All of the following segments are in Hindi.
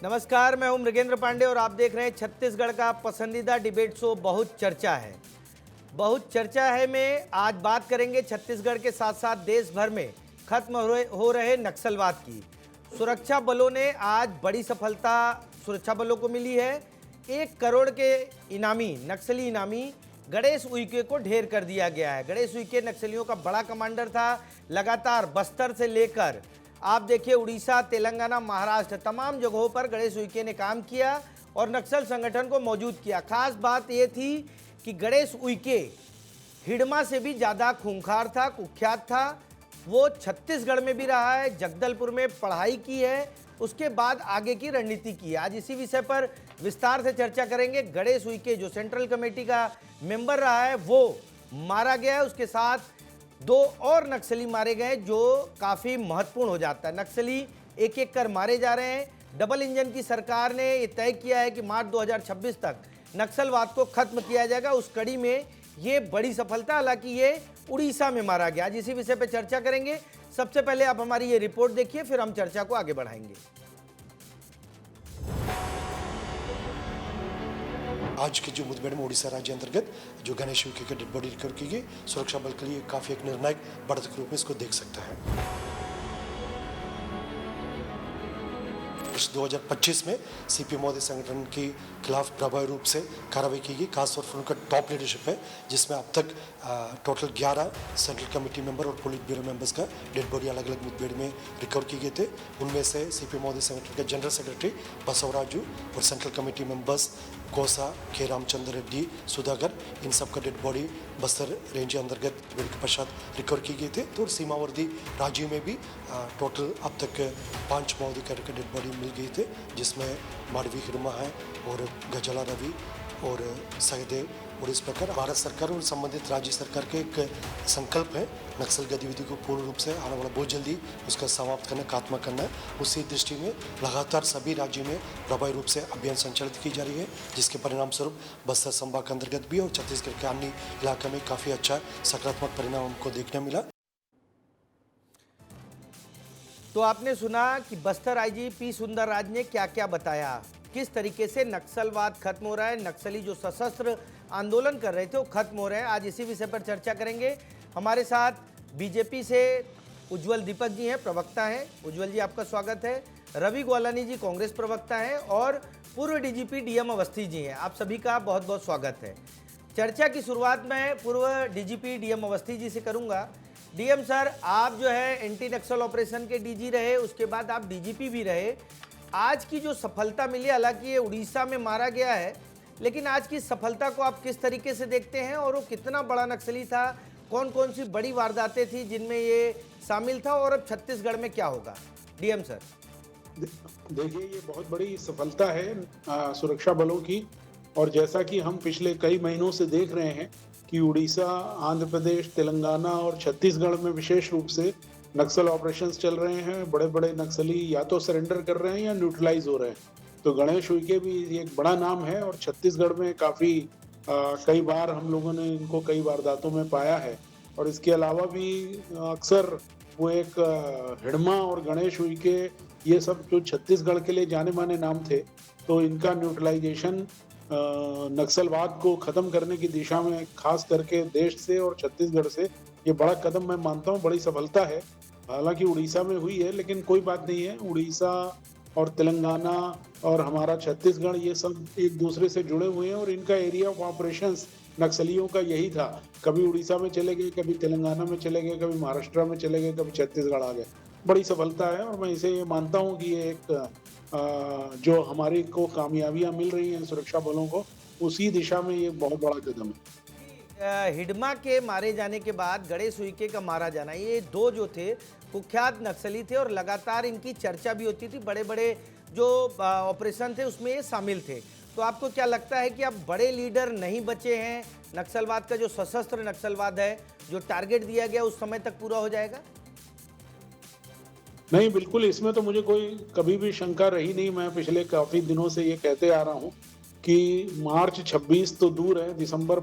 नमस्कार, मैं हूं मृगेंद्र पांडे और आप देख रहे हैं छत्तीसगढ़ का पसंदीदा डिबेट शो बहुत चर्चा है। बहुत चर्चा है में आज बात करेंगे छत्तीसगढ़ के साथ साथ देश भर में खत्म हो रहे नक्सलवाद की। सुरक्षा बलों ने आज बड़ी सफलता सुरक्षा बलों को मिली है। 1 करोड़ के इनामी नक्सली इनामी गणेश उइके को ढेर कर दिया गया है। गणेश उइके नक्सलियों का बड़ा कमांडर था। लगातार बस्तर से लेकर आप देखिए उड़ीसा, तेलंगाना, महाराष्ट्र तमाम जगहों पर गणेश उइके ने काम किया और नक्सल संगठन को मौजूद किया। खास बात यह थी कि गणेश उइके हिडमा से भी ज़्यादा खूंखार था, कुख्यात था। वो छत्तीसगढ़ में भी रहा है, जगदलपुर में पढ़ाई की है, उसके बाद आगे की रणनीति की है। आज इसी विषय पर विस्तार से चर्चा करेंगे। गणेश उइके जो सेंट्रल कमेटी का मेंबर रहा है वो मारा गया है, उसके साथ 2 और नक्सली मारे गए जो काफ़ी महत्वपूर्ण हो जाता है। नक्सली एक एक कर मारे जा रहे हैं। डबल इंजन की सरकार ने ये तय किया है कि मार्च 2026 तक नक्सलवाद को खत्म किया जाएगा। उस कड़ी में ये बड़ी सफलता, हालांकि ये उड़ीसा में मारा गया। आज इसी विषय पर चर्चा करेंगे। सबसे पहले आप हमारी ये रिपोर्ट देखिए, फिर हम चर्चा को आगे बढ़ाएंगे। आज के जो मुठभेड़ में उड़ीसा राज्य अंतर्गत जो गणेश उइके की डेड बॉडी रिकवर की गई, सुरक्षा बल के लिए काफी एक निर्णायक बढ़त के रूप में इसको देख सकते हैं। वर्ष 2025 में सीपीएम महोदय संगठन के खिलाफ प्रभावी रूप से कार्रवाई की गई, खासतौर पर उनका टॉप लीडरशिप है, जिसमें अब तक टोटल 11 सेंट्रल कमेटी मेंबर और पुलिस ब्यूरो मेंबर्स का डेड बॉडी अलग अलग मुठभेड़ में रिकवर किए गए थे। उनमें से सीपीएम महोदय संगठन के जनरल सेक्रेटरी बसवराजू और सेंट्रल कमेटी मेंबर्स कोसा, के रामचंद्र रेड्डी, सुधाकर, इन सब का डेड बॉडी बस्तर रेंज अंतर्गत के पश्चात रिकवर की गई थे। तो सीमावर्ती राज्यों में भी टोटल अब तक 5 माओवादी के डेड बॉडी मिल गई थे, जिसमें माडवी हिरमा है और गजला रवि और सहदेव। और इस प्रकार भारत सरकार और संबंधित राज्य सरकार के एक संकल्प है नक्सल गतिविधि को पूर्ण रूप से आने वाला बहुत जल्दी उसका समाप्त करना, खात्मा करना है। उसी दृष्टि में लगातार सभी राज्यों में प्रभावी रूप से अभियान संचालित की जा रही है, जिसके परिणाम स्वरूप बस्तर संभाग के अंतर्गत भी और छत्तीसगढ़ के अन्य इलाके में काफ़ी अच्छा सकारात्मक परिणाम हमको देखने मिला। तो आपने सुना कि बस्तर आईजी पी सुंदरराज ने क्या क्या बताया, किस तरीके से नक्सलवाद खत्म हो रहा है, नक्सली जो सशस्त्र आंदोलन कर रहे थे वो खत्म हो रहे हैं। आज इसी विषय पर चर्चा करेंगे। हमारे साथ बीजेपी से उज्जवल दीपक जी हैं, प्रवक्ता हैं। उज्जवल जी आपका स्वागत है। रवि ग्वालानी जी कांग्रेस प्रवक्ता हैं और पूर्व डीजीपी डीएम अवस्थी जी हैं। आप सभी का बहुत बहुत स्वागत है। चर्चा की शुरुआत मैं पूर्व डीजीपी डीएम अवस्थी जी से करूँगा। डीएम सर, आप जो है एंटी नक्सल ऑपरेशन के डीजी रहे, उसके बाद आप डीजीपी भी रहे। आज की जो सफलता मिली, हालांकि ये उड़ीसा में मारा गया है, लेकिन आज की सफलता को आप किस तरीके से देखते हैं और वो कितना बड़ा नक्सली था, कौन कौन सी बड़ी वारदातें थी जिनमें ये शामिल था और अब छत्तीसगढ़ में क्या होगा? DM sir. देखिए, ये बहुत बड़ी सफलता है सुरक्षा बलों की। और जैसा कि हम पिछले कई महीनों से देख रहे हैं कि उड़ीसा, आंध्र प्रदेश, तेलंगाना और छत्तीसगढ़ में विशेष रूप से नक्सल ऑपरेशंस चल रहे हैं। बड़े बड़े नक्सली या तो सरेंडर कर रहे हैं या न्यूट्रलाइज हो रहे हैं। तो गणेश उइके भी एक बड़ा नाम है और छत्तीसगढ़ में काफ़ी कई बार हम लोगों ने इनको कई वारदातों में पाया है। और इसके अलावा भी अक्सर वो एक हिडमा और गणेश उइके, ये सब जो छत्तीसगढ़ के लिए जाने माने नाम थे, तो इनका न्यूट्रलाइजेशन नक्सलवाद को ख़त्म करने की दिशा में खास करके देश से और छत्तीसगढ़ से ये बड़ा कदम मैं मानता हूँ, बड़ी सफलता है। हालांकि उड़ीसा में हुई है, लेकिन कोई बात नहीं है। उड़ीसा और तेलंगाना और हमारा छत्तीसगढ़ ये सब एक दूसरे से जुड़े हुए हैं और इनका एरिया ऑफ ऑपरेशंस नक्सलियों का यही था। कभी उड़ीसा में चले गए, कभी तेलंगाना में चले गए, कभी महाराष्ट्र में चले गए, कभी छत्तीसगढ़ आ गए। बड़ी सफलता है और मैं इसे मानता हूँ कि ये एक जो हमारी को कामयाबियाँ मिल रही हैं सुरक्षा बलों को, उसी दिशा में ये बहुत बड़ा कदम है। हिडमा के मारे जाने के बाद गणेश उइके का मारा जाना, ये 2 जो थे कुख्यात नक्सली थे और लगातार इनकी चर्चा भी होती थी। बड़े बड़े जो ऑपरेशन थे उसमें ये शामिल थे। तो आपको क्या लगता है कि अब बड़े लीडर नहीं बचे हैं, नक्सलवाद का जो सशस्त्र नक्सलवाद है, जो टारगेट दिया गया उस समय तक पूरा हो जाएगा? नहीं, बिल्कुल, इसमें तो मुझे कोई कभी भी शंका रही नहीं। मैं पिछले काफ़ी दिनों से ये कहते आ रहा हूँ कि मार्च 26 तो दूर है, दिसंबर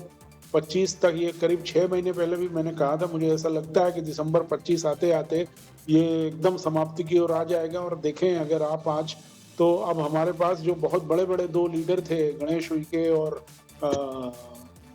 25 तक, ये करीब 6 महीने पहले भी मैंने कहा था, मुझे ऐसा लगता है कि दिसंबर 25 आते आते ये एकदम समाप्ति की ओर आ जाएगा। और देखें, अगर आप आज तो अब हमारे पास जो बहुत बड़े-बड़े 2 लीडर थे, गणेश उइके और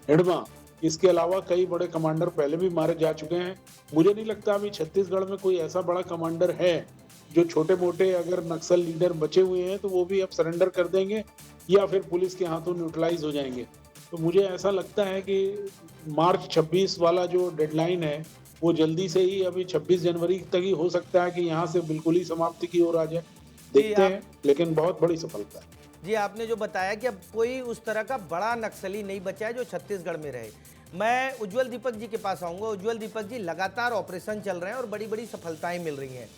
हिडमा, इसके अलावा कई बड़े कमांडर पहले भी मारे जा चुके हैं। मुझे नहीं लगता अभी छत्तीसगढ़ में कोई ऐसा बड़ा कमांडर है, जो छोटे-मोटे अगर नक्सल लीडर बचे हुए हैं, तो वो भी अब सरेंडर कर देंगे या फिर पुलिस के हाथों न्यूट्रलाइज़ हो जाएँगे। तो मुझे ऐसा लगता है कि मार्च 26 वाला जो डेडलाइन है, वो जल्दी से ही अभी 26 जनवरी तक ही हो सकता है कि यहाँ से बिल्कुल ही समाप्ति की ओर आ जाए। देखते हैं, लेकिन बहुत बड़ी सफलता है। जी, आपने जो बताया कि अब कोई उस तरह का बड़ा नक्सली नहीं बचा है जो छत्तीसगढ़ में रहे। मैं उज्ज्वल दीपक जी के पास आऊँगा। उज्ज्वल दीपक जी, लगातार ऑपरेशन चल रहे हैं और बड़ी-बड़ी सफलताएँ मिल रही हैं।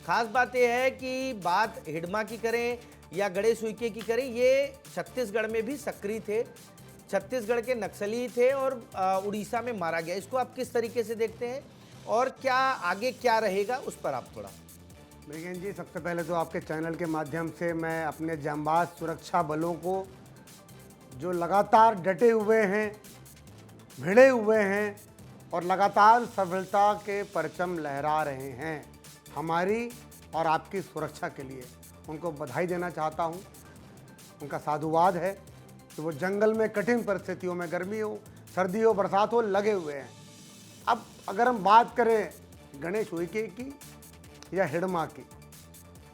खास बात यह है कि बात हिडमा की करें या गणेश उइके की करें, ये छत्तीसगढ़ में भी सक्रिय थे, छत्तीसगढ़ के नक्सली थे और उड़ीसा में मारा गया। इसको आप किस तरीके से देखते हैं और क्या आगे क्या रहेगा, उस पर आप थोड़ा। मृगेंद्र जी, सबसे पहले तो आपके चैनल के माध्यम से मैं अपने जांबाज सुरक्षा बलों को, जो लगातार डटे हुए हैं, भिड़े हुए हैं और लगातार सफलता के परचम लहरा रहे हैं हमारी और आपकी सुरक्षा के लिए, उनको बधाई देना चाहता हूं। उनका साधुवाद है कि वो जंगल में कठिन परिस्थितियों में, गर्मी हो, सर्दी हो, बरसात हो, लगे हुए हैं। अब अगर हम बात करें गणेश उइके की या हिडमा की,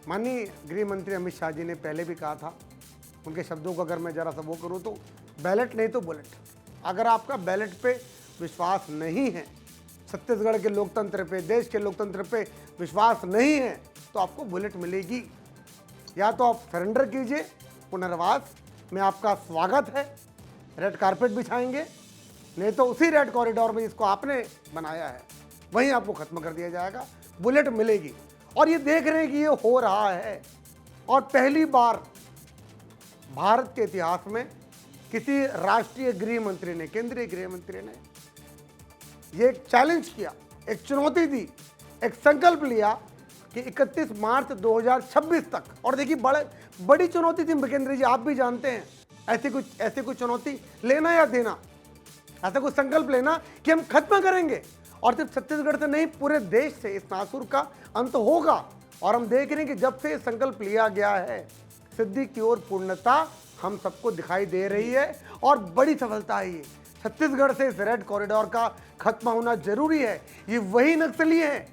माननीय गृह मंत्री अमित शाह जी ने पहले भी कहा था, उनके शब्दों को अगर मैं ज़रा सा वो करूँ तो बैलेट नहीं तो बुलेट। अगर आपका बैलेट पे विश्वास नहीं है, छत्तीसगढ़ के लोकतंत्र पे, देश के लोकतंत्र पे विश्वास नहीं है, तो आपको बुलेट मिलेगी। या तो आप सरेंडर कीजिए, पुनर्वास में आपका स्वागत है, रेड कारपेट बिछाएंगे, नहीं तो उसी रेड कॉरिडोर में जिसको आपने बनाया है वहीं आपको खत्म कर दिया जाएगा, बुलेट मिलेगी। और ये देख रहे हैं कि ये हो रहा है और पहली बार भारत के इतिहास में किसी राष्ट्रीय गृह मंत्री ने, केंद्रीय गृह मंत्री ने ये एक चैलेंज किया, एक चुनौती दी, एक संकल्प लिया कि 31 मार्च 2026 तक। और देखिए, बड़ी चुनौती थी मृगेंद्र जी, आप भी जानते हैं। ऐसी कुछ चुनौती लेना या देना, ऐसा कुछ संकल्प लेना कि हम खत्म करेंगे, और सिर्फ छत्तीसगढ़ से नहीं, पूरे देश से इस नासुर का अंत होगा। और हम देख रहे हैं कि जब से संकल्प लिया गया है, सिद्धि की ओर पूर्णता हम सबको दिखाई दे रही है और बड़ी सफलता है ये। छत्तीसगढ़ से इस रेड कॉरिडोर का खत्म होना जरूरी है। ये वही नक्सली हैं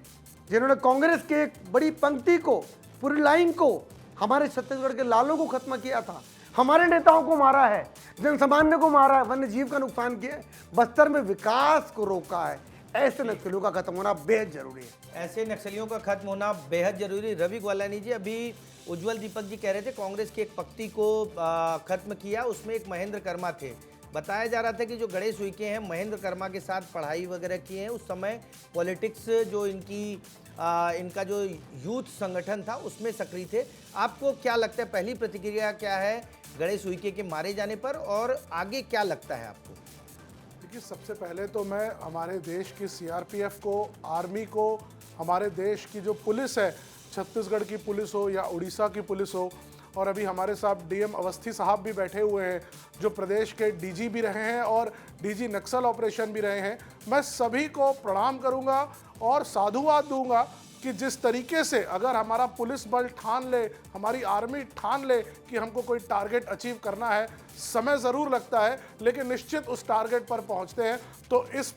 जिन्होंने कांग्रेस के एक बड़ी पंक्ति को, पूरी लाइन को, हमारे छत्तीसगढ़ के लालों को खत्म किया था, हमारे नेताओं को मारा है, जनसामान्य को मारा है, वन्य जीव का नुकसान किया है, बस्तर में विकास को रोका है। ऐसे नक्सलियों का खत्म होना बेहद जरूरी है। ऐसे नक्सलियों का खत्म होना बेहद जरूरी। रवि ग्वालानी जी, अभी उज्ज्वल दीपक जी कह रहे थे कांग्रेस की एक पंक्ति को खत्म किया, उसमें एक महेंद्र कर्मा थे। बताया जा रहा था कि जो गणेश उइके हैं, महेंद्र कर्मा के साथ पढ़ाई वगैरह की है, उस समय पॉलिटिक्स जो इनका जो यूथ संगठन था उसमें सक्रिय थे। आपको क्या लगता है, पहली प्रतिक्रिया क्या है गणेश उइके के मारे जाने पर, और आगे क्या लगता है आपको? देखिए, सबसे पहले तो मैं हमारे देश की सीआरपीएफ को, आर्मी को, हमारे देश की जो पुलिस है, छत्तीसगढ़ की पुलिस हो या उड़ीसा की पुलिस हो, और अभी हमारे साथ डीएम अवस्थी साहब भी बैठे हुए हैं जो प्रदेश के डीजी भी रहे हैं और डीजी नक्सल ऑपरेशन भी रहे हैं, मैं सभी को प्रणाम करूंगा और साधुवाद दूंगा कि जिस तरीके से अगर हमारा पुलिस बल ठान ले, हमारी आर्मी ठान ले कि हमको कोई टारगेट अचीव करना है, समय ज़रूर लगता है लेकिन निश्चित उस टारगेट पर पहुंचते हैं। तो इस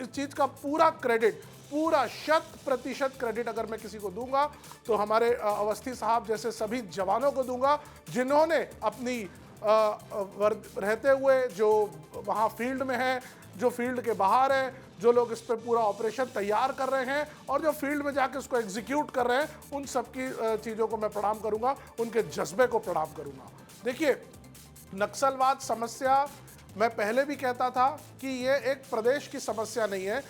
चीज़ का पूरा क्रेडिट, पूरा 100% क्रेडिट अगर मैं किसी को दूंगा तो हमारे अवस्थी साहब जैसे सभी जवानों को दूंगा, जिन्होंने अपनी रहते हुए जो वहाँ फील्ड में है, जो फील्ड के बाहर है, जो लोग इस पर पूरा ऑपरेशन तैयार कर रहे हैं और जो फील्ड में जाके उसको एग्जीक्यूट कर रहे हैं, उन सब की चीज़ों को मैं प्रणाम करूंगा, उनके जज्बे को प्रणाम करूंगा। देखिए, नक्सलवाद समस्या, मैं पहले भी कहता था कि ये एक प्रदेश की समस्या नहीं है।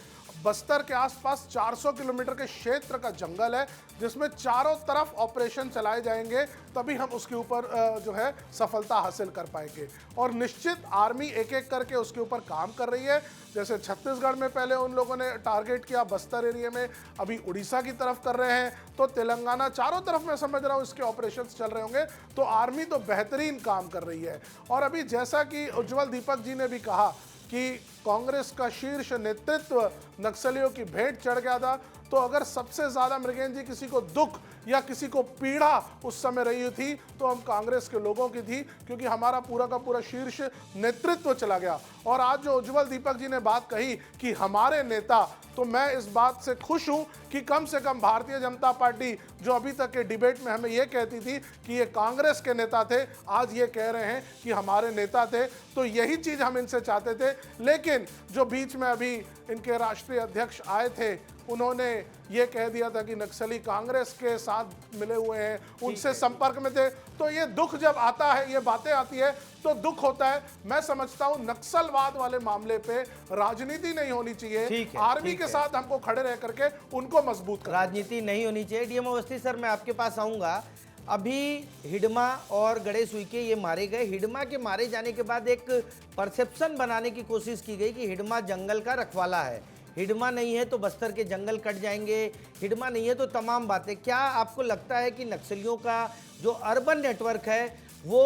बस्तर के आसपास 400 किलोमीटर के क्षेत्र का जंगल है जिसमें चारों तरफ ऑपरेशन चलाए जाएंगे, तभी हम उसके ऊपर जो है सफलता हासिल कर पाएंगे। और निश्चित आर्मी एक एक करके उसके ऊपर काम कर रही है। जैसे छत्तीसगढ़ में पहले उन लोगों ने टारगेट किया, बस्तर एरिया में, अभी उड़ीसा की तरफ कर रहे हैं, तो तेलंगाना, चारों तरफ मैं समझ रहा हूँ इसके ऑपरेशन चल रहे होंगे। तो आर्मी तो बेहतरीन काम कर रही है। और अभी जैसा कि उज्ज्वल दीपक जी ने भी कहा कि कांग्रेस का शीर्ष नेतृत्व नक्सलियों की भेंट चढ़ गया था, तो अगर सबसे ज़्यादा मृगेन जी किसी को दुख या किसी को पीड़ा उस समय रही थी तो हम कांग्रेस के लोगों की थी, क्योंकि हमारा पूरा का पूरा शीर्ष नेतृत्व चला गया। और आज जो उज्जवल दीपक जी ने बात कही कि हमारे नेता, तो मैं इस बात से खुश हूं कि कम से कम भारतीय जनता पार्टी जो अभी तक के डिबेट में हमें यह कहती थी कि ये कांग्रेस के नेता थे, आज ये कह रहे हैं कि हमारे नेता थे। तो यही चीज़ हम इनसे चाहते थे। लेकिन जो बीच में अभी इनके राष्ट्रीय अध्यक्ष आए थे, उन्होंने ये कह दिया था कि नक्सली कांग्रेस के साथ मिले हुए हैं, उनसे संपर्क में थे। तो ये दुख जब आता है, ये बातें आती है तो दुख होता है। मैं समझता हूं नक्सलवाद वाले मामले पे राजनीति नहीं होनी चाहिए। आर्मी के साथ हमको खड़े रह करके उनको मजबूत करना, राजनीति नहीं होनी चाहिए। डीएम अवस्थी सर, मैं आपके पास आऊंगा। अभी हिडमा और गणेश उइके ये मारे गए। हिडमा के मारे जाने के बाद एक परसेप्शन बनाने की कोशिश की गई कि हिडमा जंगल का रखवाला है, हिडमा नहीं है तो बस्तर के जंगल कट जाएंगे, हिडमा नहीं है तो तमाम बातें। क्या आपको लगता है कि नक्सलियों का जो अर्बन नेटवर्क है, वो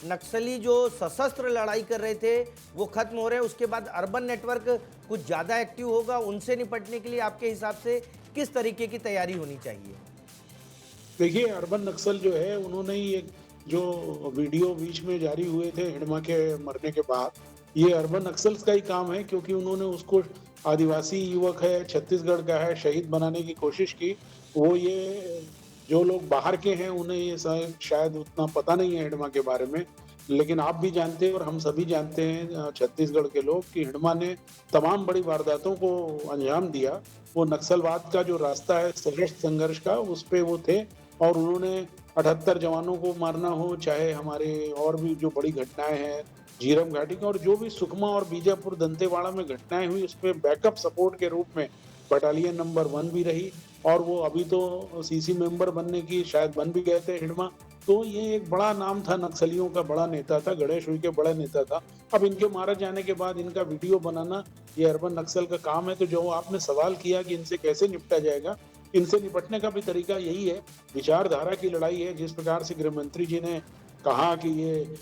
नक्सली जो सशस्त्र लड़ाई कर रहे थे वो खत्म हो रहे हैं, उसके बाद अर्बन नेटवर्क कुछ ज़्यादा एक्टिव होगा? उनसे निपटने के लिए आपके हिसाब से किस तरीके की तैयारी होनी चाहिए? देखिए, अर्बन नक्सल जो है, उन्होंने ही एक जो वीडियो बीच में जारी हुए थे हिडमा के मरने के बाद, ये अर्बन नक्सल्स का ही काम है, क्योंकि उन्होंने उसको आदिवासी युवक है, छत्तीसगढ़ का है, शहीद बनाने की कोशिश की। वो ये जो लोग बाहर के हैं उन्हें ये शायद उतना पता नहीं है हिडमा के बारे में, लेकिन आप भी जानते हैं और हम सभी जानते हैं छत्तीसगढ़ के लोग कि हिडमा ने तमाम बड़ी वारदातों को अंजाम दिया। वो नक्सलवाद का जो रास्ता है सशस्त्र संघर्ष का, उस पे वो थे और उन्होंने 78 जवानों को मारना हो, चाहे हमारे और भी जो बड़ी घटनाएं हैं झीरम घाटी का, और जो भी सुकमा और बीजापुर दंतेवाड़ा में घटनाएं हुई, उसमें बैकअप सपोर्ट के रूप में बटालियन नंबर 1 भी रही। और वो अभी तो सीसी मेंबर बनने की शायद बन भी गए थे हिडमा। तो ये एक बड़ा नाम था, नक्सलियों का बड़ा नेता था, गणेश उइके बड़ा नेता था। अब इनके मारे जाने के बाद इनका वीडियो बनाना ये अर्बन नक्सल का काम है। तो जो आपने सवाल किया कि इनसे कैसे निपटा जाएगा, इनसे निपटने का भी तरीका यही है, विचारधारा की लड़ाई है। जिस प्रकार से गृह मंत्री जी ने कहा कि ये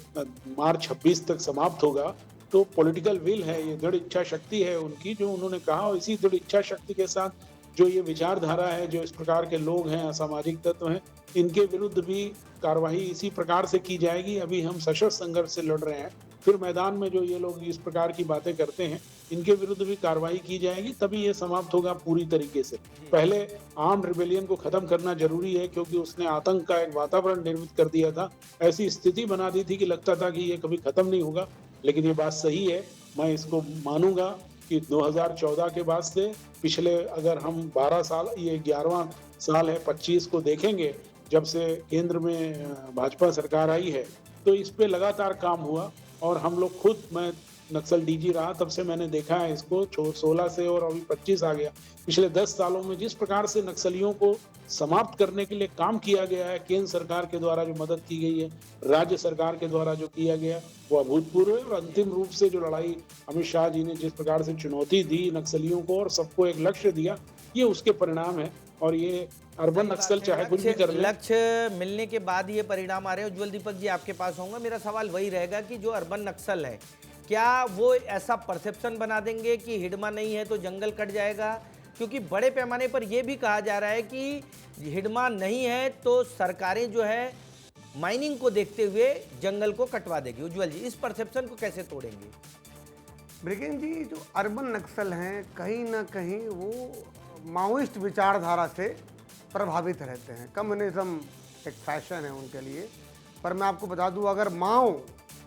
मार्च 26 तक समाप्त होगा, तो पॉलिटिकल विल है, ये दृढ़ इच्छा शक्ति है उनकी जो उन्होंने कहा। और इसी दृढ़ इच्छा शक्ति के साथ जो ये विचारधारा है, जो इस प्रकार के लोग हैं, असामाजिक तत्व हैं, इनके विरुद्ध भी कार्रवाई इसी प्रकार से की जाएगी। अभी हम सशस्त्र संघर्ष से लड़ रहे हैं, फिर मैदान में जो ये लोग इस प्रकार की बातें करते हैं, इनके विरुद्ध भी कार्रवाई की जाएगी, तभी ये समाप्त होगा पूरी तरीके से। पहले आर्म्ड रिबेलियन को खत्म करना जरूरी है, क्योंकि उसने आतंक का एक वातावरण निर्मित कर दिया था, ऐसी स्थिति बना दी थी कि लगता था कि ये कभी खत्म नहीं होगा। लेकिन ये बात सही है, मैं इसको मानूंगा कि 2014 के बाद से पिछले अगर हम 12 साल, ये 11वां साल है, 25 को देखेंगे जब से केंद्र में भाजपा सरकार आई है, तो इस पे लगातार काम हुआ। और हम लोग खुद, मैं नक्सल डीजी रहा तब से मैंने देखा है इसको, 16 से और अभी 25 आ गया। पिछले 10 सालों में जिस प्रकार से नक्सलियों को समाप्त करने के लिए काम किया गया है, केंद्र सरकार के द्वारा जो मदद की गई है, राज्य सरकार के द्वारा जो किया गया, वो अभूतपूर्व है। और अंतिम रूप से जो लड़ाई अमित शाह जी ने जिस प्रकार से चुनौती दी नक्सलियों को और सबको एक लक्ष्य दिया, ये उसके परिणाम है। और ये अर्बन नक्सल चाहे कुछ भी कर ले, लक्ष्य मिलने के बाद ये परिणाम आ रहे हैं। उज्जवल दीपक जी, आपके पास होऊंगा। मेरा सवाल वही रहेगा कि जो अर्बन नक्सल है, क्या वो ऐसा परसेप्शन बना देंगे कि हिडमा नहीं है तो जंगल कट जाएगा? क्योंकि बड़े पैमाने पर यह भी कहा जा रहा है कि हिडमा नहीं है तो सरकारें जो है माइनिंग को देखते हुए जंगल को कटवा देगी। उज्जवल जी, इस परसेप्शन को कैसे तोड़ेंगे? ब्रिगेन जी, जो अर्बन नक्सल हैं कहीं ना कहीं वो माओइस्ट विचारधारा से प्रभावित रहते हैं। कम्युनिज्म एक फैशन है उनके लिए। पर मैं आपको बता दूं,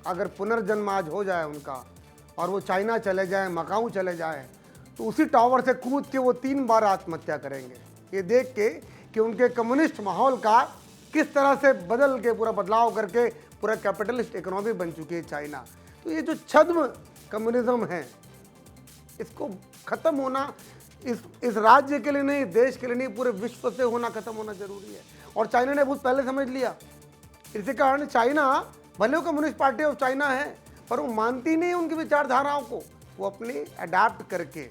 अगर पुनर्जन्म आज हो जाए उनका और वो चाइना चले जाए, मकाऊ चले जाए, तो उसी टावर से कूद के वो 3 बार आत्महत्या करेंगे, ये देख के कि उनके कम्युनिस्ट माहौल का किस तरह से बदल के पूरा बदलाव करके पूरा कैपिटलिस्ट इकोनॉमी बन चुकी है चाइना। तो ये जो छद्म कम्युनिज्म है, इसको ख़त्म होना इस राज्य के लिए नहीं, देश के लिए नहीं, पूरे विश्व से होना ख़त्म होना जरूरी है। और चाइना ने बहुत पहले समझ लिया। इसी कारण चाइना भले वो कम्युनिस्ट पार्टी ऑफ चाइना है, पर वो मानती नहीं उनकी विचारधाराओं को। वो अपनी अडाप्ट करके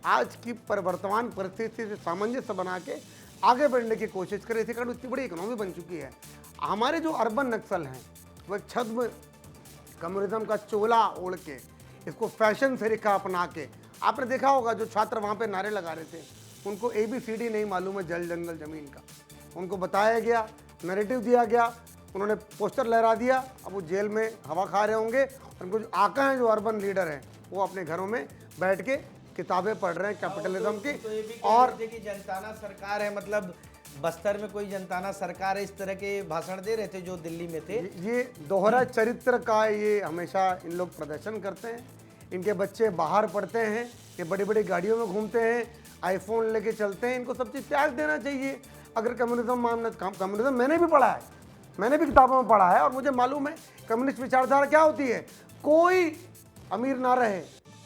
आज की वर्तमान परिस्थिति से सामंजस्य बना के आगे बढ़ने की कोशिश करे। इसी कारण इतनी बड़ी इकोनॉमी बन चुकी है। हमारे जो अर्बन नक्सल हैं वो एक छद्म कम्युनिज्म का चोला ओढ़ के, इसको फैशन से रिखा अपना के, आपने देखा होगा जो छात्र वहाँ पे नारे लगा रहे थे, उनको ABCD नहीं मालूम है जल जंगल जमीन का। उनको बताया गया, नैरेटिव दिया गया, उन्होंने पोस्टर लहरा दिया, अब वो जेल में हवा खा रहे होंगे। उनको जो आका हैं, जो अर्बन लीडर हैं, वो अपने घरों में बैठ के किताबें पढ़ रहे हैं कैपिटलिज्म की। तो ये भी और कह रहे थे कि जनताना सरकार है, मतलब बस्तर में कोई जनताना सरकार है, इस तरह के भाषण दे रहे थे जो दिल्ली में थे। ये दोहरा चरित्र का ये हमेशा इन लोग प्रदर्शन करते हैं। इनके बच्चे बाहर पढ़ते हैं, ये बड़ी बड़ी गाड़ियों में घूमते हैं, आईफोन लेके चलते हैं। इनको सब चीज़ त्याग देना चाहिए। अगर कम्युनिज्म मैंने भी पढ़ा है, मैंने भी किताबों में पढ़ा है और मुझे मालूम है कम्युनिस्ट विचारधारा क्या होती है। कोई अमीर ना रहे,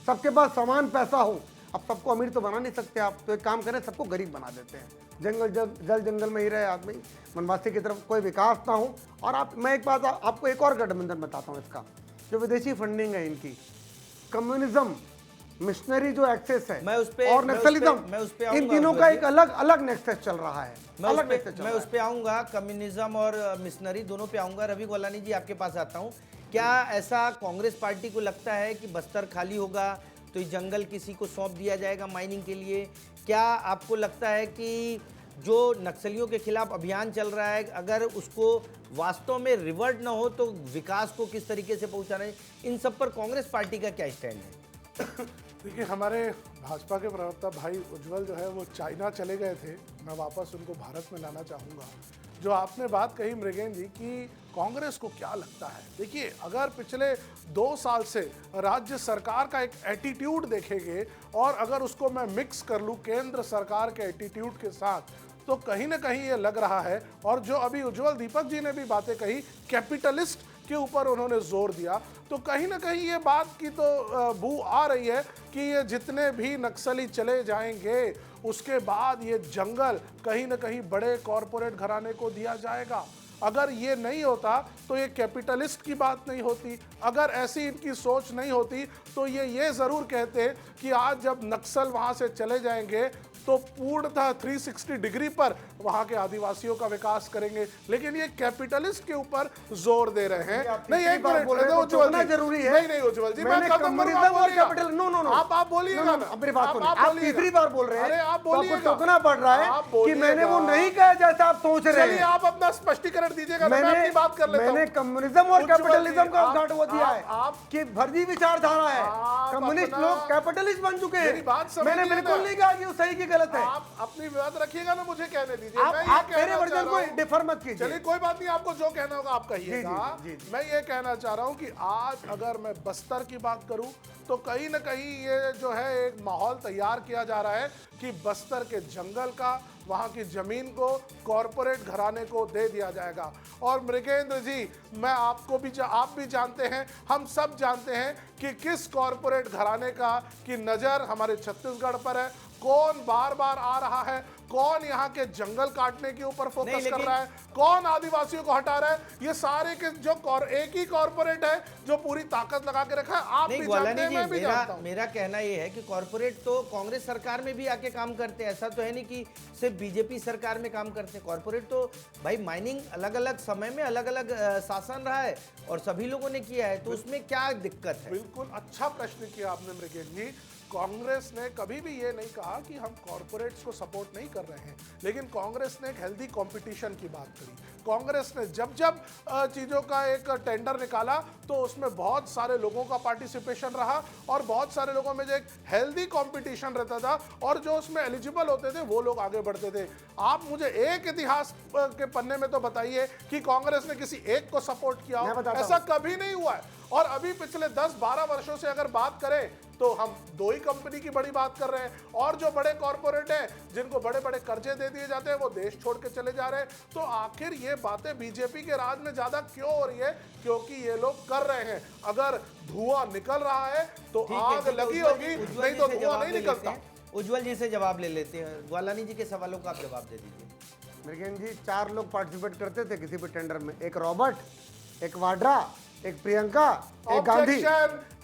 सबके पास समान पैसा हो। अब सबको अमीर तो बना नहीं सकते आप, तो एक काम करें, सबको गरीब बना देते हैं। जल जंगल में ही रहे आदमी, वनवासी की तरफ कोई विकास ना हो। और मैं एक बात आपको एक और गठबंधन बताता हूँ इसका, जो विदेशी फंडिंग है इनकी, कम्युनिज्म, मिशनरी जो एक्सेस है मैं उस पे और नक्सलिज्म, इन तीनों का एक अलग अलग नेक्सस चल रहा है। मैं उस पे आऊंगा, कम्युनिज्म और मिशनरी दोनों पे आऊंगा। रवि गोलानी जी, आपके पास आता हूं। क्या ऐसा कांग्रेस पार्टी को लगता है कि बस्तर खाली होगा तो ये जंगल किसी को सौंप दिया जाएगा माइनिंग के लिए? क्या आपको लगता है कि जो नक्सलियों के खिलाफ अभियान चल रहा है, अगर उसको वास्तव में रिवर्ट ना हो तो विकास को किस तरीके से पहुंचाना है? इन सब पर कांग्रेस पार्टी का क्या स्टैंड है? देखिए, हमारे भाजपा के प्रवक्ता भाई उज्जवल जो है वो चाइना चले गए थे, मैं वापस उनको भारत में लाना चाहूँगा। जो आपने बात कही मृगेन जी कि कांग्रेस को क्या लगता है, देखिए अगर पिछले 2 साल से राज्य सरकार का एक एटीट्यूड देखेंगे और अगर उसको मैं मिक्स कर लूँ केंद्र सरकार के एटीट्यूड के साथ, तो कहीं ना कहीं ये लग रहा है। और जो अभी उज्जवल दीपक जी ने भी बातें कही, कैपिटलिस्ट के ऊपर उन्होंने जोर दिया, तो कहीं ना कहीं ये बात की तो बू आ रही है कि ये जितने भी नक्सली चले जाएंगे उसके बाद ये जंगल कहीं ना कहीं बड़े कॉरपोरेट घराने को दिया जाएगा। अगर ये नहीं होता तो ये कैपिटलिस्ट की बात नहीं होती। अगर ऐसी इनकी सोच नहीं होती तो ये ज़रूर कहते कि आज जब नक्सल वहाँ से चले जाएंगे तो पूर्णतः 360 डिग्री पर वहां के आदिवासियों का विकास करेंगे। लेकिन ये कैपिटलिस्ट के ऊपर जोर दे रहे हैं। नहीं, एक मिनट उज्जवल जी, जरूरी है। नहीं उज्जवल जी, मैं खत्म करूंगा, आप बोलिएगा ना, अपनी बात सुनिए। आप तीसरी बार बोल रहे हैं, अरे आप तो आपको बोलिएगा, टोकना पड़ रहा है कि मैंने वो नहीं कहा जैसा आप सोच रहे चलिए हैं। आप अपना स्पष्टीकरण दीजिएगा, मैं अपनी बात कर लेता हूं। मैंने कम्युनिज्म और कैपिटलिज्म का उद्घाटन वो दिया है आप कि फर्जी विचारधारा है। कम्युनिस्ट लोग कैपिटलिस्ट बन चुके मेरी बात हैं। समझिए मैंने बिल्कुल ना। नहीं कहा कि वो सही की गलत है। आप अपनी बात रखिएगा ना, मुझे कहने दीजिए। आप मेरे वर्जन को डिफर मत कीजिए। चलिए कोई बात नहीं, आपको जो कहना होगा आप कहिएगा। जी, जी। मैं ये कहना चाह रहा हूं कि आज अगर मैं बस्तर की बात करूं तो कहीं ना कहीं ये जो है एक माहौल तैयार किया जा रहा है कि बस्तर के जंगल का, वहां की जमीन को कॉरपोरेट घराने को दे दिया जाएगा। और मृगेंद्र जी, मैं आपको भी आप भी जानते हैं, हम सब जानते हैं कि किस कॉरपोरेट घराने का की नज़र हमारे छत्तीसगढ़ पर है। कौन बार बार आ रहा है, कौन यहाँ के जंगल काटने के ऊपर फोकस कर रहा है, कौन आदिवासियों को हटा रहा है, ये सारे के जो एक ही कॉरपोरेट है जो पूरी ताकत लगा के रखा है। आप भी जानते हैं, मैं भी जानता हूं। मेरा कहना ये है कि कॉरपोरेट तो कांग्रेस सरकार में भी आके काम करते हैं, ऐसा तो है नहीं कि सिर्फ बीजेपी सरकार में काम करते हैं। कॉरपोरेट तो भाई माइनिंग अलग अलग समय में अलग अलग शासन रहा है और सभी लोगों ने किया है, तो उसमें क्या दिक्कत है? बिल्कुल अच्छा प्रश्न किया आपने मृगेश जी। कांग्रेस ने कभी भी ये नहीं कहा कि हम कॉरपोरेट्स को सपोर्ट नहीं कर रहे हैं, लेकिन कांग्रेस ने एक हेल्दी कंपटीशन की बात करी। कांग्रेस ने जब चीज़ों का एक टेंडर निकाला तो उसमें बहुत सारे लोगों का पार्टिसिपेशन रहा और बहुत सारे लोगों में जो एक हेल्दी कंपटीशन रहता था और जो उसमें एलिजिबल होते थे वो लोग आगे बढ़ते थे। आप मुझे एक इतिहास के पन्ने में तो बताइए कि कांग्रेस ने किसी एक को सपोर्ट किया हो, ऐसा कभी नहीं हुआ है। और अभी पिछले 10-12 वर्षों से अगर बात करें तो हम 2 ही कंपनी की बड़ी बात कर रहे हैं, और जो बड़े कॉरपोरेट हैं जिनको बड़े बड़े कर्जे दे दिए जाते हैं वो देश छोड़ के चले जा रहे हैं। तो आखिर ये बातें बीजेपी के राज में ज्यादा क्यों हो रही है? क्योंकि ये लोग कर रहे हैं। अगर धुआं निकल रहा है तो आग लगी होगी, नहीं तो धुआं नहीं निकलता। उज्जवल जी से जवाब ले लेते हैं। ग्वालानी जी के सवालों का आप जवाब दे दीजिए। मृगेन जी, 4 लोग पार्टिसिपेट करते थे किसी भी टेंडर में, एक रॉबर्ट, एक वाड्रा, एक प्रियंका, एक गांधी।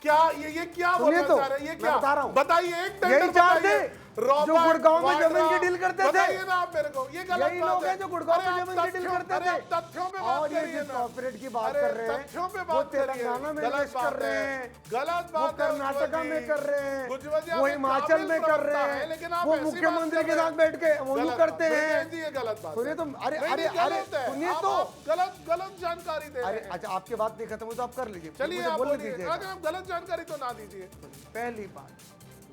क्या ये क्या बोलना चाह रहे हैं? ये क्या बता रहा हूं, बताइए, एक टेंडर यही 4 थे। रॉबर्ट जो गुड़गांव में वाड्रा, जमीन की डील करते थे। बताइए ना आप मेरे को, ये गलत यही बात लोग है। हैं जो गुड़गांव अरे में आप जमीन की डील तथ्यों- करते अरे थे। आप तथ्यों पे बात और ये करिए जिस ना। कॉर्पोरेट की बात अरे कर रहे तथ्यों पे हैं बात वो करिए। तेलंगाना में गलत इन्वेस्ट बात कर रहे है। हैं, गलत वो बात है कर्नाटका उज्ज्वल में जी। कर रहे हैं, उज्ज्वल जी, वो आप एक हिमाचल काबिल में कर प्रवक्ता रहे हैं, लेकिन हैं, आप वो ऐसी मुख्यमंत्री बात के कर साथ रहे बैठ के हैं। मोनू गलत करते बात। हैं। जी, ये गलत बात सुनिए है। तो अरे नहीं, अरे नहीं, अरे गलत है। सुनिए आप- तो आप गलत जानकारी दे रहे अरे हैं। अच्छा आपकी बात नहीं खत्म हुई तो आप कर लीजिए, चलिए मुझे आप बोलने बोलिए, दीजिएगा। अगर आप गलत जानकारी तो ना दीजिए। पहली बात,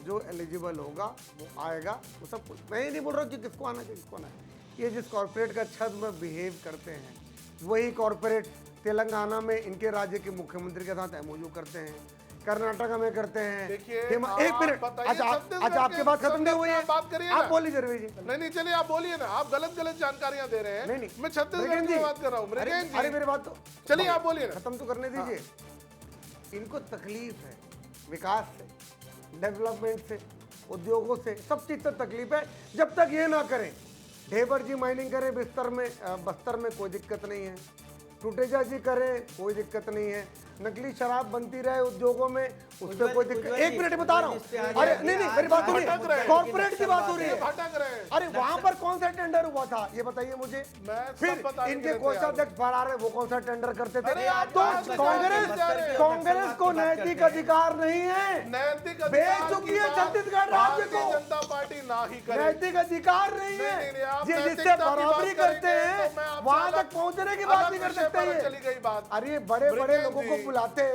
जो एलिजिबल होगा वो आएगा, वो सब कुछ। मैं ये नहीं बोल रहा हूँ कि किसको आना चाहिए किसको ना। ये जिस कॉर्पोरेट का छद में बिहेव करते हैं वही कॉर्पोरेट तेलंगाना में इनके राज्य के मुख्यमंत्री के साथ एमओयू करते हैं, कर्नाटका में करते हैं। देखिए, एक मिनट, बताइए, अच्छा छत्तीसगढ़ अच्छा आपकी के बात खत्म नहीं हुई है, संदर्भ में आप बात करिए ना। आप बोल लीजिए रवि जी। नहीं नहीं, चलिए आप बोलिए ना। आप गलत जानकारियां दे रहे हैं। नहीं नहीं, मैं छत्तीसगढ़ मृगेन की जी, बात कर रहा हूँ। मृगेन जी, अरे मेरी बात तो चलिए आप बोलिए ना। खत्म तो करने दीजिए। इनको तकलीफ है विकास से, डेवलपमेंट से, उद्योगों से, सब चीज से तकलीफ है। जब तक ये ना करें, ढेबर जी माइनिंग करें बस्तर में कोई दिक्कत नहीं है, टूटेजा जी करें कोई दिक्कत नहीं है, नकली शराब बनती रहे उद्योगों में उसमें कोई दिक्कत। एक मिनट बता रहा हूँ, अरे नहीं नहीं मेरी बात सुनिए, कॉर्पोरेट की बात हो रही है। भटक रहे हैं। अरे वहां पर कौन सा टेंडर हुआ था ये बताइए मुझे। मैं सब फिर बताने के इनके लिए कोषाध्यक्ष फरार है, वो कौन सा टेंडर करते थे। अरे आप तो बात कांग्रेस को नैतिक अधिकार नहीं है, नैतिक बेच अधिकार चुकी की है बात छत्तीसगढ़ राज्य भारतीय को। जनता पार्टी ना ही करे। नैतिक अधिकार नहीं नहीं, नहीं, है, आप ये जिससे नैतिकता की बराबरी बात करते करेंगे हैं तो मैं आपसे वहां अलग- तक पहुंचने की बात अलग नहीं कर विषय सकते पर ये। चली गई बात। अरे बड़े बड़े मृगेन लोगों को जी, बुलाते,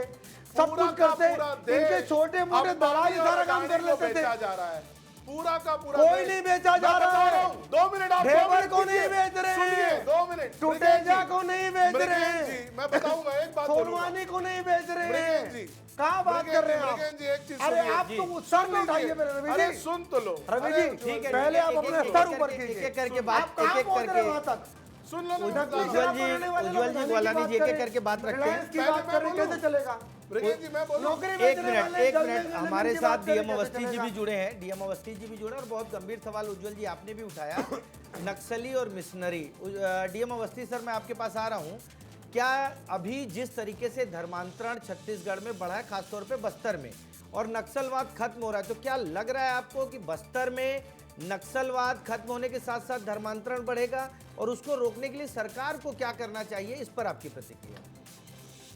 सब पूरा कुछ का करते, पूरा देश इनके छोटे मोटे अब दलाल पानी और सारा काम कर अडानी को लेते थे। बेचा जा रहा है। पूरा का पूरा कोई देश। नहीं बेचा मैं जा रहा बता है। हूं, 2 मिनट आप ढेबर 2 मिनट को नहीं कीजिए। बेच रहे सुनिए, हैं, 2 मिनट। टूटेजा को नहीं बेच रहे मृगेन हैं, जी, मैं बताऊंगा, एक बात बोलूंगा। सोनवानी को नहीं बेच रहे मृगेन हैं। जी, कहाँ बात मृगेन कर जी, रहे हैं आप? मृगेन जी, एक चीज अरे सुनिए। आप तो उत्साह में उठाइए मेरे रवि अरे जी। सुन तो लो। रवि अरे जी, ठीक है, पहले आप अपने स्तर ऊपर कीजिए। एक करके आप बात कहाँ एक पहुंच रहे हैं वहाँ करके तक? सुन लो ना। उज्ज्वल जी गोलानी जी एक करके बात रखते हैं। रिलायंस की बात करें कैसे चलेगा? मृगेन जी, मैं बोलूं? नौकरी एक बेचने मिनट वाले एक जल मिनट जंगल हमारे की साथ बात करें डीएम कैसे अवस्थी जी चलेगा? भी जुड़े हैं, डीएम अवस्थी जी भी जुड़े हैं और बहुत गंभीर सवाल उज्ज्वल जी आपने भी उठाया नक्सली और मिशनरी। डीएम अवस्थी सर, मैं आपके पास आ रहा हूं। क्या अभी जिस तरीके से धर्मांतरण छत्तीसगढ़ में बढ़ा है, खासतौर पे बस्तर में, और नक्सलवाद खत्म हो रहा है, तो क्या लग रहा है आपको कि बस्तर में नक्सलवाद खत्म होने के साथ साथ धर्मांतरण बढ़ेगा, और उसको रोकने के लिए सरकार को क्या करना चाहिए, इस पर आपकी प्रतिक्रिया?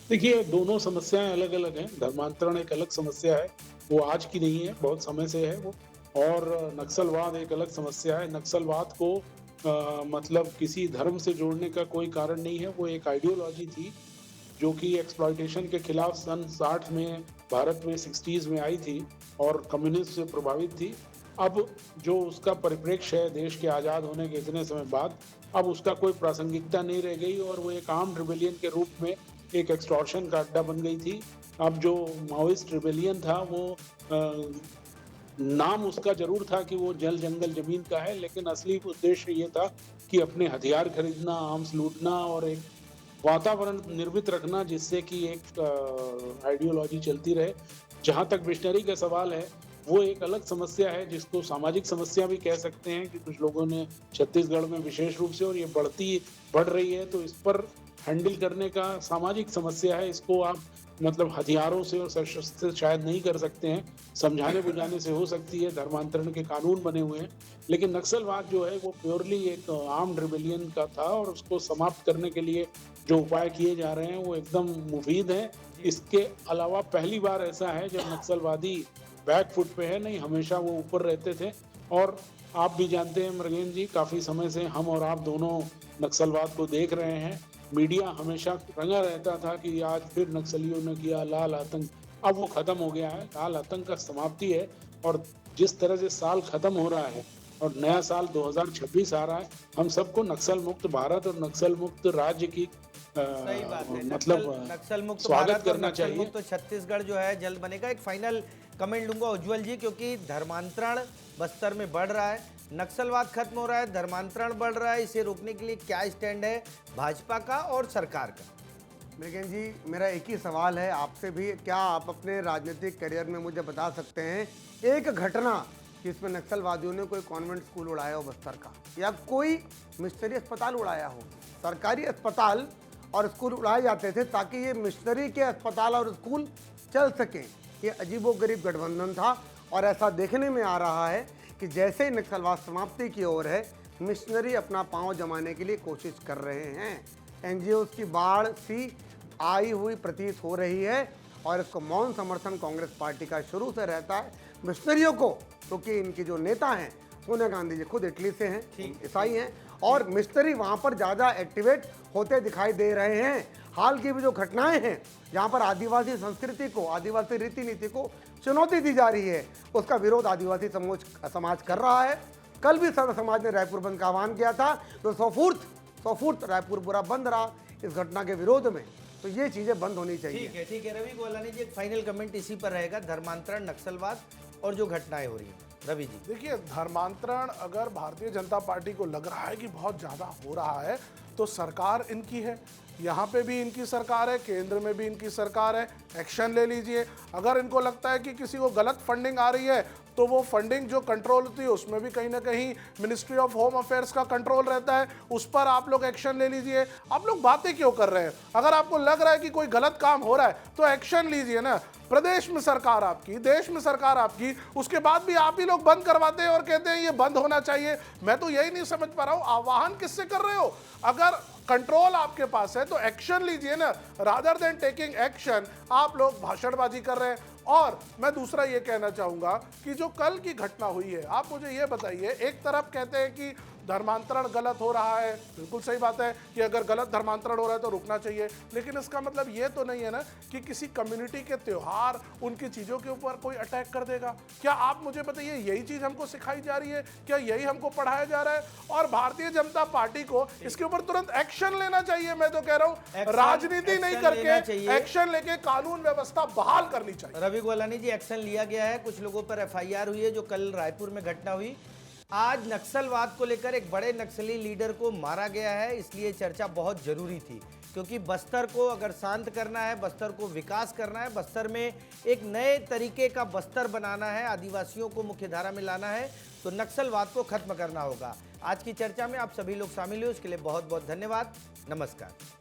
देखिए, दोनों समस्याएं अलग अलग हैं। धर्मांतरण एक अलग समस्या है, वो आज की नहीं है, बहुत समय से है वो। और नक्सलवाद एक अलग समस्या है। नक्सलवाद को मतलब किसी धर्म से जोड़ने का कोई कारण नहीं है, वो एक आइडियोलॉजी थी जो कि एक्सप्लॉयटेशन के खिलाफ सन 60 में भारत में 60s में आई थी और कम्युनिस्ट से प्रभावित थी। अब जो उसका परिप्रेक्ष्य है देश के आज़ाद होने के इतने समय बाद, अब उसका कोई प्रासंगिकता नहीं रह गई और वो एक आर्म्ड रिबेलियन के रूप में एक एक्सटॉर्शन का अड्डा बन गई थी। अब जो माओइस्ट रिबेलियन था वो नाम उसका जरूर था कि वो जल जंगल जमीन का है, लेकिन असली उद्देश्य ये था कि अपने हथियार खरीदना, आर्म्स लूटना और एक वातावरण निर्मित रखना जिससे कि एक आइडियोलॉजी चलती रहे। जहाँ तक मिशनरी का सवाल है, वो एक अलग समस्या है जिसको सामाजिक समस्या भी कह सकते हैं कि कुछ लोगों ने छत्तीसगढ़ में विशेष रूप से, और ये बढ़ रही है, तो इस पर हैंडल करने का सामाजिक समस्या है। इसको आप मतलब हथियारों से और सशस्त्र से शायद नहीं कर सकते हैं, समझाने बुझाने से हो सकती है, धर्मांतरण के कानून बने हुए हैं। लेकिन नक्सलवाद जो है वो प्योरली एक आर्म्ड रिबेलियन का था और उसको समाप्त करने के लिए जो उपाय किए जा रहे हैं वो एकदम मुफीद हैं। इसके अलावा पहली बार ऐसा है जब नक्सलवादी बैक फुट पे है, नहीं हमेशा वो ऊपर रहते थे। और आप भी जानते हैं मृगेन जी, काफ़ी समय से हम और आप दोनों नक्सलवाद को देख रहे हैं। मीडिया हमेशा रंगा रहता था कि आज फिर नक्सलियों ने किया लाल आतंक। अब वो खत्म हो गया है, लाल आतंक का समाप्ति है। और जिस तरह से साल खत्म हो रहा है और नया साल 2026 आ रहा है, हम सबको नक्सल मुक्त भारत और नक्सल मुक्त राज्य की सही बात है। मतलब नक्सल मुक्त स्वागत भारत और करना नक्सल चाहिए। मुक्त छत्तीसगढ़ जो है जल्द बनेगा। एक फाइनल कमेंट लूंगा उज्ज्वल जी, क्योंकि धर्मांतरण बस्तर में बढ़ रहा है, नक्सलवाद खत्म हो रहा है, धर्मांतरण बढ़ रहा है, इसे रोकने के लिए क्या स्टैंड है भाजपा का और सरकार का? मृगेन जी, मेरा एक ही सवाल है आपसे भी, क्या आप अपने राजनीतिक करियर में मुझे बता सकते हैं एक घटना जिसमें नक्सलवादियों ने कोई कॉन्वेंट स्कूल उड़ाया हो बस्तर का, या कोई मिशनरी अस्पताल उड़ाया हो? सरकारी अस्पताल और स्कूल उड़ाए जाते थे ताकि ये मिशनरी के अस्पताल और स्कूल चल सकें। ये अजीबोगरीब गठबंधन था और ऐसा देखने में आ रहा है कि जैसे ही नक्सलवाद समाप्ति की ओर है, मिशनरी अपना पांव जमाने के लिए कोशिश कर रहे हैं। एनजीओस की बाढ़ सी आई हुई प्रतीत हो रही है और इसको मौन समर्थन कांग्रेस पार्टी का शुरू से रहता है। मिशनरियों को, क्योंकि इनके जो नेता हैं सोनिया गांधी जी खुद इटली से हैं, ईसाई हैं, और मिशनरी वहाँ पर ज़्यादा एक्टिवेट होते दिखाई दे रहे हैं। हाल की भी जो घटनाएं हैं जहाँ पर आदिवासी संस्कृति को, आदिवासी रीति नीति को चुनौती दी जा रही है, उसका विरोध आदिवासी समाज कर रहा है। कल भी सर्व समाज ने रायपुर बंद का आह्वान किया था, तो 100 फुट रायपुर पूरा बंद रहा इस घटना के विरोध में। तो ये चीज़ें बंद होनी चाहिए। ठीक है रवि गोलानी जी, एक फाइनल कमेंट इसी पर रहेगा, धर्मांतरण, नक्सलवाद और जो घटनाएं हो रही हैं। रवि जी, देखिए, धर्मांतरण अगर भारतीय जनता पार्टी को लग रहा है कि बहुत ज़्यादा हो रहा है, तो सरकार इनकी है, यहाँ पे भी इनकी सरकार है, केंद्र में भी इनकी सरकार है, एक्शन ले लीजिए। अगर इनको लगता है कि किसी को गलत फंडिंग आ रही है, तो वो फंडिंग जो कंट्रोल होती है उसमें भी कहीं ना कहीं मिनिस्ट्री ऑफ होम अफेयर्स का कंट्रोल रहता है, उस पर आप लोग एक्शन ले लीजिए। आप लोग बातें क्यों कर रहे हैं? अगर आपको लग रहा है कि कोई गलत काम हो रहा है तो एक्शन लीजिए ना। प्रदेश में सरकार आपकी, देश में सरकार आपकी, उसके बाद भी आप ही लोग बंद करवाते हैं और कहते हैं ये बंद होना चाहिए। मैं तो यही नहीं समझ पा रहा हूं, आह्वान किससे कर रहे हो? अगर कंट्रोल आपके पास है तो एक्शन लीजिए ना। रादर देन टेकिंग एक्शन आप लोग भाषणबाजी कर रहे हैं। और मैं दूसरा ये कहना चाहूंगा कि जो कल की घटना हुई है, आप मुझे ये बताइए, एक तरफ कहते हैं कि धर्मांतरण गलत हो रहा है, बिल्कुल सही बात है कि अगर गलत धर्मांतरण हो रहा है तो रुकना चाहिए, लेकिन इसका मतलब ये तो नहीं है ना कि किसी कम्युनिटी के त्योहार, उनकी चीज़ों के ऊपर कोई अटैक कर देगा। क्या आप मुझे बताइए, यही चीज़ हमको सिखाई जा रही है? क्या यही हमको पढ़ाया जा रहा है? और भारतीय जनता पार्टी को इसके ऊपर तुरंत एक्शन लेना चाहिए। मैं तो कह रहा हूँ, राजनीति नहीं करके एक्शन लेके कानून व्यवस्था बहाल करनी चाहिए। रवि गोलानी जी, एक्शन लिया गया है, कुछ लोगों पर एफआईआर हुई है जो कल रायपुर में घटना हुई। आज नक्सलवाद को लेकर एक बड़े नक्सली लीडर को मारा गया है, इसलिए चर्चा बहुत जरूरी थी, क्योंकि बस्तर को अगर शांत करना है, बस्तर को विकास करना है, बस्तर में एक नए तरीके का बस्तर बनाना है, आदिवासियों को मुख्यधारा में लाना है, तो नक्सलवाद को खत्म करना होगा। आज की चर्चा में आप सभी लोग शामिल हुए, उसके लिए बहुत बहुत धन्यवाद। नमस्कार।